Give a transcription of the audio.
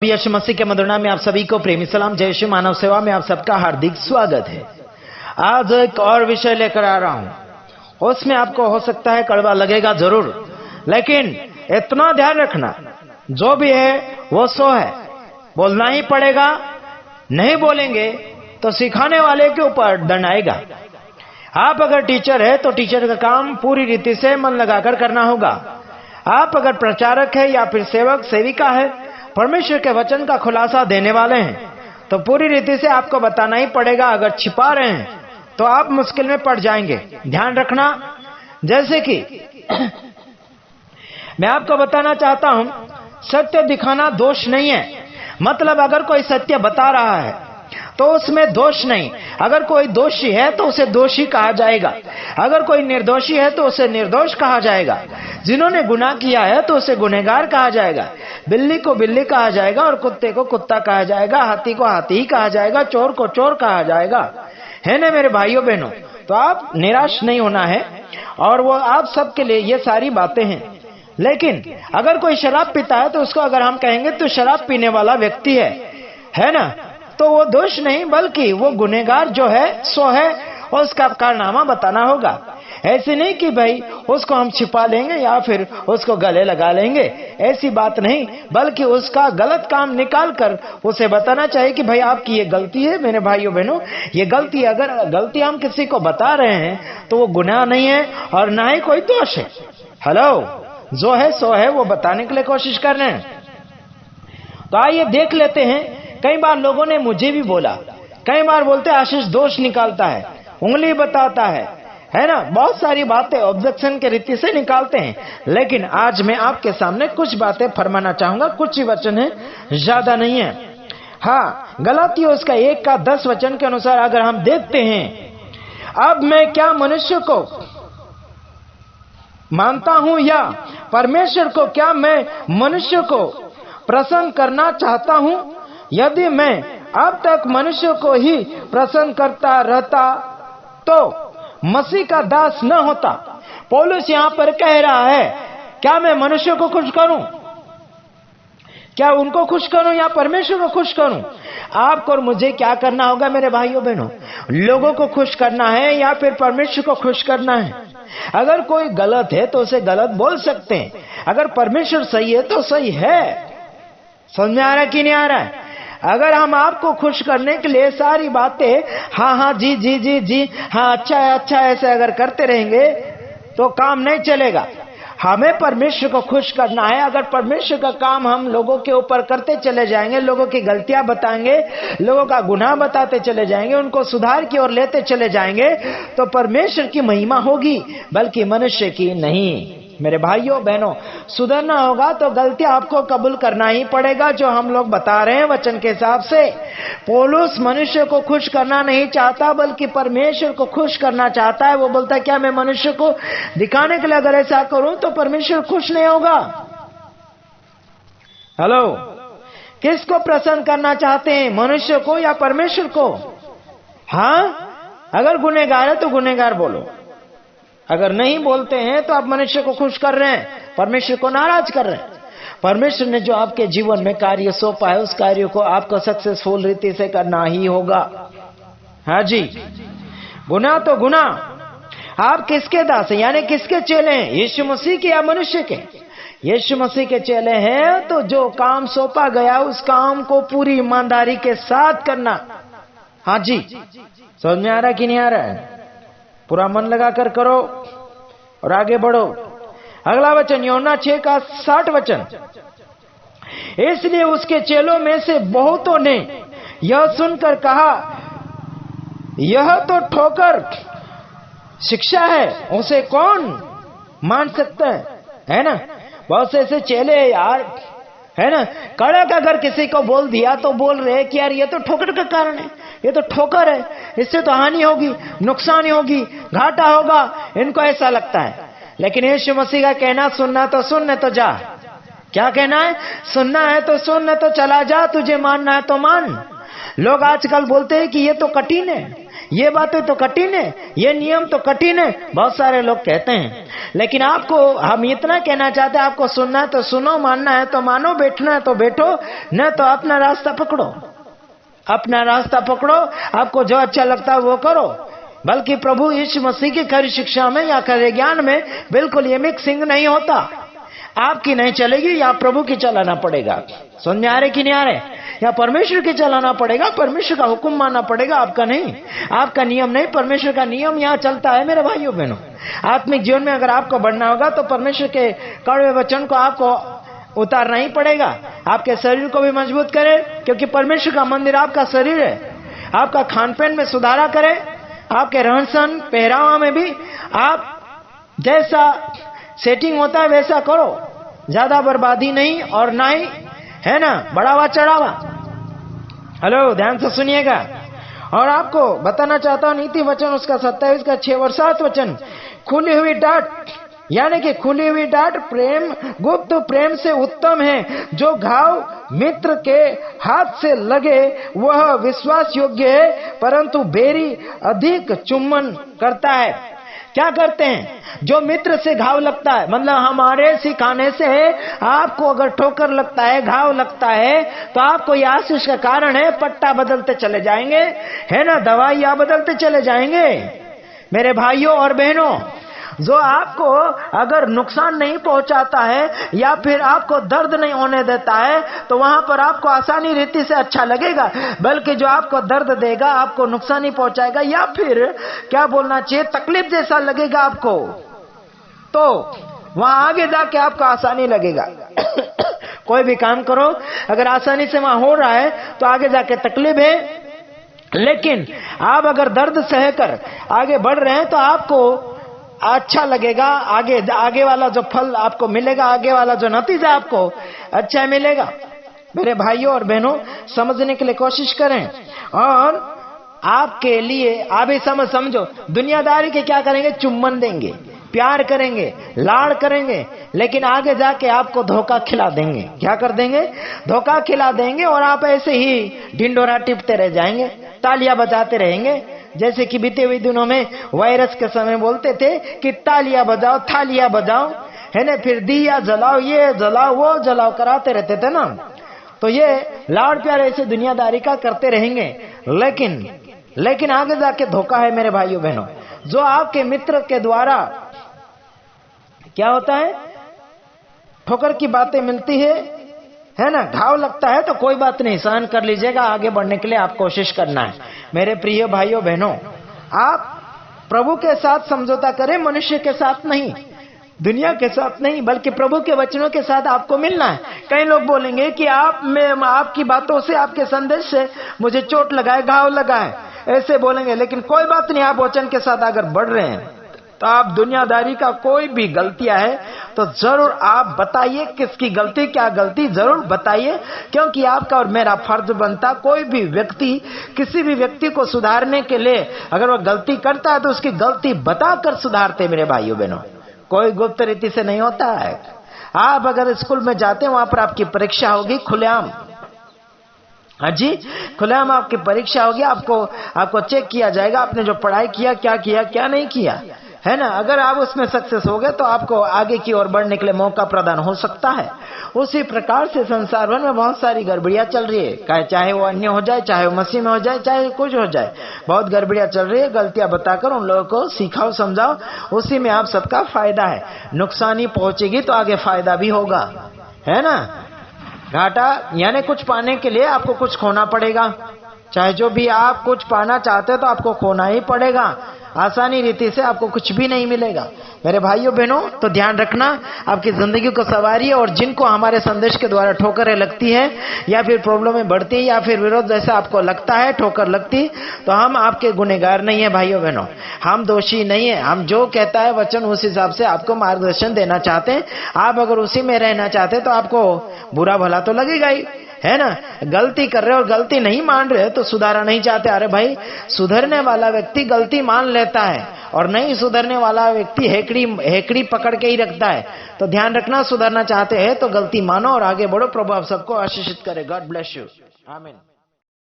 यीशु मसीह के मधुर नाम में आप सभी को प्रेमी सलाम। जय श्री मानव सेवा में आप सबका हार्दिक स्वागत है। आज एक और विषय लेकर आ रहा हूं। उसमें आपको हो सकता है कड़वा लगेगा जरूर, लेकिन इतना ध्यान रखना, जो भी है वो सो है, बोलना ही पड़ेगा। नहीं बोलेंगे तो सिखाने वाले के ऊपर दंड आएगा। आप अगर टीचर है तो टीचर का काम पूरी रीति से मन लगाकर करना होगा। आप अगर प्रचारक है या फिर सेवक सेविका है, परमेश्वर के वचन का खुलासा देने वाले हैं, तो पूरी रीति से आपको बताना ही पड़ेगा। अगर छिपा रहे हैं तो आप मुश्किल में पड़ जाएंगे। ध्यान रखना। जैसे कि मैं आपको बताना चाहता हूं, सत्य दिखाना दोष नहीं है। मतलब अगर कोई सत्य बता रहा है तो उसमें दोष नहीं। अगर कोई दोषी है तो उसे दोषी कहा जाएगा, अगर कोई निर्दोषी है तो उसे निर्दोष कहा जाएगा। जिन्होंने गुनाह किया है तो उसे गुनहगार कहा जाएगा। बिल्ली को बिल्ली कहा जाएगा और कुत्ते को कुत्ता कहा जाएगा, हाथी को हाथी ही कहा जाएगा, चोर को चोर कहा जाएगा। है ना मेरे भाइयों बहनों? तो आप निराश नहीं होना है, और वो आप सबके लिए ये सारी बातें हैं। लेकिन अगर कोई शराब पीता है तो उसको अगर हम कहेंगे तो शराब पीने वाला व्यक्ति है ना, तो वो दोष नहीं बल्कि वो गुनहगार जो है सो है, और उसका कारनामा बताना होगा। ऐसे नहीं कि भाई उसको हम छिपा लेंगे या फिर उसको गले लगा लेंगे, ऐसी बात नहीं, बल्कि उसका गलत काम निकाल कर उसे बताना चाहिए कि भाई आपकी ये गलती है मेरे भाइयों बहनों, ये गलती। अगर गलती हम किसी को बता रहे हैं तो वो गुनाह नहीं है और ना ही कोई दोष है। हेलो, जो है सो है वो बताने के लिए कोशिश कर रहे हैं। तो आइए देख लेते हैं। कई बार लोगों ने मुझे भी बोला, कई बार बोलते आशीष दोष निकालता है, उंगली बताता है ना, बहुत सारी बातें ऑब्जेक्शन के रीति से निकालते हैं। लेकिन आज मैं आपके सामने कुछ बातें फरमाना चाहूंगा। कुछ ही वचन है, ज्यादा नहीं है। हाँ, गलातियों उसका 1:10 वचन के अनुसार अगर हम देखते हैं, अब मैं क्या मनुष्य को मानता हूं या परमेश्वर को? क्या मैं मनुष्य को प्रसन्न करना चाहता हूं? यदि मैं अब तक मनुष्य को ही प्रसन्न करता रहता तो मसीह का दास न होता। पौलुस यहां पर कह रहा है, क्या मैं मनुष्य को खुश करूं? क्या उनको खुश करूं या परमेश्वर को खुश करूं? आपको और मुझे क्या करना होगा मेरे भाइयों बहनों? लोगों को खुश करना है या फिर परमेश्वर को खुश करना है? अगर कोई गलत है तो उसे गलत बोल सकते हैं, अगर परमेश्वर सही है तो सही है। समझ में आ रहा है कि नहीं आ रहा है? अगर हम आपको खुश करने के लिए सारी बातें हाँ जी जी जी जी हाँ अच्छा है ऐसे अगर करते रहेंगे तो काम नहीं चलेगा। हमें परमेश्वर को खुश करना है। अगर परमेश्वर का काम हम लोगों के ऊपर करते चले जाएंगे, लोगों की गलतियां बताएंगे, लोगों का गुनाह बताते चले जाएंगे, उनको सुधार की ओर लेते चले जाएंगे, तो परमेश्वर की महिमा होगी, बल्कि मनुष्य की नहीं। मेरे भाइयों बहनों, सुधरना होगा तो गलतियां आपको कबूल करना ही पड़ेगा, जो हम लोग बता रहे हैं वचन के हिसाब से। पौलुस मनुष्य को खुश करना नहीं चाहता बल्कि परमेश्वर को खुश करना चाहता है। वो बोलता है, क्या मैं मनुष्य को दिखाने के लिए अगर ऐसा करूं तो परमेश्वर खुश नहीं होगा? हेलो, किसको प्रसन्न करना चाहते हैं, मनुष्य को या परमेश्वर को? हाँ, अगर गुनहगार है तो गुनहगार बोलो, अगर नहीं बोलते हैं तो आप मनुष्य को खुश कर रहे हैं, परमेश्वर को नाराज कर रहे हैं। परमेश्वर ने जो आपके जीवन में कार्य सौंपा है, उस कार्य को आपको सक्सेसफुल रीति से करना ही होगा। हाँ जी, गुनाह तो गुनाह। आप किसके दास हैं, यानी किसके चेले हैं? यीशु मसीह के या मनुष्य के? यीशु मसीह के चेले हैं तो जो काम सौंपा गया उस काम को पूरी ईमानदारी के साथ करना। हाँ जी, समझ में आ रहा है कि नहीं आ रहा है? पूरा मन लगाकर करो और आगे बढ़ो। अगला वचन यूहन्ना 6:60 वचन। इसलिए उसके चेलों में से बहुतों ने यह सुनकर कहा, यह तो ठोकर शिक्षा है, उसे कौन मान सकता है ना? बहुत से ऐसे चेले यार, है ना, कड़क अगर किसी को बोल दिया तो बोल रहे कि यार ये तो ठोकर का कारण है, ये तो ठोकर है, इससे तो हानि होगी, नुकसान होगी, घाटा होगा, इनको ऐसा लगता है। लेकिन यीशु मसीह का कहना, सुनना तो सुन, नहीं तो जा। क्या कहना है? सुनना है तो सुन, नहीं तो चला जा, तुझे मानना है तो मान। लोग आजकल बोलते हैं कि ये तो कठिन है, ये बातें तो कठिन है, ये नियम तो कठिन है, बहुत सारे लोग कहते हैं। लेकिन आपको हम इतना कहना चाहते हैं, आपको सुनना है तो सुनो, मानना है तो मानो, बैठना है तो बैठो, न तो अपना रास्ता पकड़ो, अपना रास्ता पकड़ो, आपको जो अच्छा लगता है वो करो। बल्कि प्रभु यीशु मसीह की खरी शिक्षा में या खरे ज्ञान में बिल्कुल ये मिक्सिंग नहीं होता। आपकी नहीं चलेगी या प्रभु की चलाना पड़ेगा। समझ में आ रहे कि नहीं आ रहे? या परमेश्वर की चलाना पड़ेगा, परमेश्वर का हुक्म मानना पड़ेगा, आपका नहीं, आपका नियम नहीं, परमेश्वर का नियम यहाँ चलता है मेरे भाइयों बहनों। आत्मिक जीवन में अगर आपको बढ़ना होगा तो परमेश्वर के कड़वे वचन को आपको उतारना ही पड़ेगा। आपके शरीर को भी मजबूत करे, क्योंकि परमेश्वर का मंदिर आपका शरीर है। आपका खान पान में सुधारा करे, आपके रहन सहन पहरावा में भी आप जैसा सेटिंग होता है वैसा करो, ज्यादा बर्बादी नहीं और ना ही है ना बढ़ावा चढ़ावा। हेलो, ध्यान से सुनिएगा। और आपको बताना चाहता हूं नीति वचन उसका 27 का 6 और 7 वचन, खुली हुई डांट, यानी कि खुली हुई डांट प्रेम, गुप्त प्रेम से उत्तम है। जो घाव मित्र के हाथ से लगे वह विश्वास योग्य है, परंतु बेरी अधिक चुम्बन करता है। क्या करते हैं? जो मित्र से घाव लगता है, मतलब हमारे सिखाने से आपको अगर ठोकर लगता है, घाव लगता है, तो आपको यह आशीष का कारण है, पट्टा बदलते चले जाएंगे, है ना, दवाइयां बदलते चले जाएंगे। मेरे भाइयों और बहनों, जो आपको अगर नुकसान नहीं पहुंचाता है या फिर आपको दर्द नहीं होने देता है, तो वहां पर आपको आसानी रीति से अच्छा लगेगा। बल्कि जो आपको दर्द देगा, आपको नुकसान ही पहुंचाएगा, या फिर क्या बोलना चाहिए, तकलीफ जैसा लगेगा आपको, तो वहां आगे जाके आपको आसानी लगेगा। कोई भी काम करो अगर आसानी से वहां हो रहा है तो आगे जाके तकलीफ है, लेकिन आप अगर दर्द सहकर आगे बढ़ रहे हैं तो आपको अच्छा लगेगा। आगे वाला जो फल आपको मिलेगा, आगे वाला जो नतीजा आपको अच्छा मिलेगा। मेरे भाइयों और बहनों, समझने के लिए कोशिश करें। और आपके लिए आप ही समझो, दुनियादारी के क्या करेंगे, चुम्बन देंगे, प्यार करेंगे, लाड़ करेंगे, लेकिन आगे जाके आपको धोखा खिला देंगे। क्या कर देंगे? धोखा खिला देंगे, और आप ऐसे ही ढिंडोरा टिपते रह जाएंगे, तालियां बजाते रहेंगे। जैसे कि बीते हुए दिनों में वायरस के समय बोलते थे कि तालियां बजाओ, थालियां बजाओ, है ना, फिर दिया जलाओ, ये जलाओ, वो जलाओ, कराते रहते थे ना। तो ये लाड़ प्यार ऐसे दुनियादारी का करते रहेंगे, लेकिन आगे जाके धोखा है मेरे भाइयों बहनों। जो आपके मित्र के द्वारा क्या होता है, ठोकर की बातें मिलती है ना, घाव लगता है, तो कोई बात नहीं, सहन कर लीजिएगा। आगे बढ़ने के लिए आप कोशिश करना है। मेरे प्रिय भाइयों बहनों, आप प्रभु के साथ समझौता करें, मनुष्य के साथ नहीं, दुनिया के साथ नहीं, बल्कि प्रभु के वचनों के साथ आपको मिलना है। कई लोग बोलेंगे कि आपकी बातों से, आपके संदेश से मुझे चोट लगाए, घाव लगाए, ऐसे बोलेंगे। लेकिन कोई बात नहीं, आप वचन के साथ अगर बढ़ रहे हैं तो आप दुनियादारी का कोई भी गलतियां है तो जरूर आप बताइए, किसकी गलती, क्या गलती, जरूर बताइए, क्योंकि आपका और मेरा फर्ज बनता, कोई भी व्यक्ति किसी भी व्यक्ति को सुधारने के लिए अगर वो गलती करता है तो उसकी गलती बताकर सुधारते। मेरे भाइयों बहनों, कोई गुप्त रीति से नहीं होता है। आप अगर स्कूल में जाते हैं, वहां पर आपकी परीक्षा होगी खुलेआम, हाँ जी, खुलेआम आपकी परीक्षा होगी, आपको चेक किया जाएगा, आपने जो पढ़ाई किया, क्या नहीं किया, है ना। अगर आप उसमें सक्सेस हो गए तो आपको आगे की ओर बढ़ने के लिए मौका प्रदान हो सकता है। उसी प्रकार से संसार भर में बहुत सारी गड़बड़ियां चल रही है, चाहे वो अन्य हो जाए, चाहे वो मसीह में हो जाए, चाहे कुछ हो जाए, बहुत गड़बड़ियां चल रही है। गलतियां बताकर उन लोगों को सिखाओ, समझाओ, उसी में आप सबका फायदा है। नुकसानी पहुंचेगी तो आगे फायदा भी होगा, है ना। घाटा यानी कुछ पाने के लिए आपको कुछ खोना पड़ेगा। चाहे जो भी आप कुछ पाना चाहते हो तो आपको खोना ही पड़ेगा। आसानी रीति से आपको कुछ भी नहीं मिलेगा। मेरे भाइयों बहनों, तो ध्यान रखना, आपकी जिंदगी को संवारिए। और जिनको हमारे संदेश के द्वारा ठोकरें लगती है या फिर प्रॉब्लमें बढ़ती है या फिर विरोध जैसा आपको लगता है, ठोकर लगती, तो हम आपके गुनहगार नहीं है भाइयों बहनों, हम दोषी नहीं है। हम जो कहता है वचन उस हिसाब से आपको मार्गदर्शन देना चाहते हैं। आप अगर उसी में रहना चाहते तो आपको बुरा भला तो लगेगा ही, है ना। गलती कर रहे हो और गलती नहीं मान रहे तो सुधारा नहीं चाहते। अरे भाई, सुधरने वाला व्यक्ति गलती मान लेता है और नहीं सुधरने वाला व्यक्ति हेकड़ी पकड़ के ही रखता है। तो ध्यान रखना, सुधरना चाहते हैं तो गलती मानो और आगे बढ़ो। प्रभु आप सबको आशीषित करे। God bless you. आमीन।